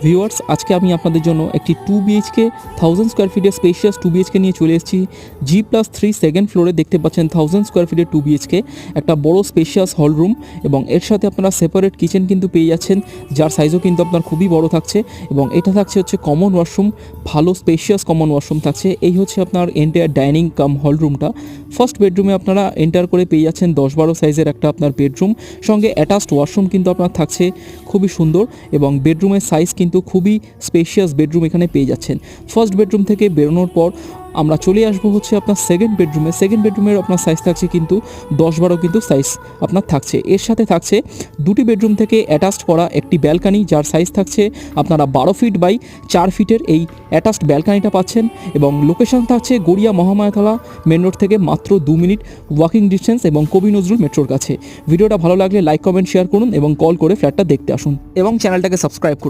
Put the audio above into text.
Viewers, আজকে আমি আপনাদের জন্য একটি 2 বিএইচকে 1000 স্কোয়ার ফিটের স্পেশিয়াস 2 বিএইচকে নিয়ে চলে এসেছি। G+3 সেকেন্ড ফ্লোরে দেখতে পাচ্ছেন 1000 স্কোয়ার ফিটের 2 বিএইচকে, একটা বড় স্পেশিয়াস হল রুম এবং এর সাথে আপনারা সেপারেট কিচেন কিন্তু পেয়ে যাচ্ছেন, যার সাইজও কিন্তু আপনার খুবই বড় থাকছে এবং এটা থাকছে হচ্ছে কমন ওয়াশরুম, ভালো স্পেশিয়াস কমন ওয়াশরুম থাকছে। এই হচ্ছে আপনার এন্টায়ার ডাইনিং কাম হল রুমটা। ফার্স্ট বেডরুমে আপনারা এন্টার করে পেয়ে যাচ্ছেন 10-12 সাইজের একটা আপনার বেডরুম, সঙ্গে অ্যাটাচড ওয়াশরুম কিন্তু আপনার থাকছে খুবই সুন্দর এবং বেডরুমের সাইজ কিন্তু খুবই স্পেশিয়াস বেডরুম এখানে পেয়ে যাচ্ছেন। ফার্স্ট বেডরুম থেকে বেরোনোর পর আমরা চলে আসবো হচ্ছে আপনার সেকেন্ড বেডরুমে। সেকেন্ড বেডরুমের আপনার সাইজ থাকছে কিন্তু 10-12 কিন্তু সাইজ আপনার থাকছে। এর সাথে থাকছে দুটি বেডরুম থেকে অ্যাটাচড করা একটি ব্যালকানি, যার সাইজ থাকছে আপনারা 12 ফিট বাই 4 ফিটের এই অ্যাটাচড ব্যালকানিটা পাচ্ছেন এবং লোকেশন থাকছে গড়িয়া মহামায়াতলা মেন রোড থেকে মাত্র 2 মিনিট ওয়াকিং ডিস্টেন্স এবং কবি নজরুল মেট্রোর কাছে। ভিডিওটা ভালো লাগলে লাইক, কমেন্ট, শেয়ার করুন এবং কল করে ফ্ল্যাটটা দেখতে আসুন এবং চ্যানেলটাকে সাবস্ক্রাইব করুন।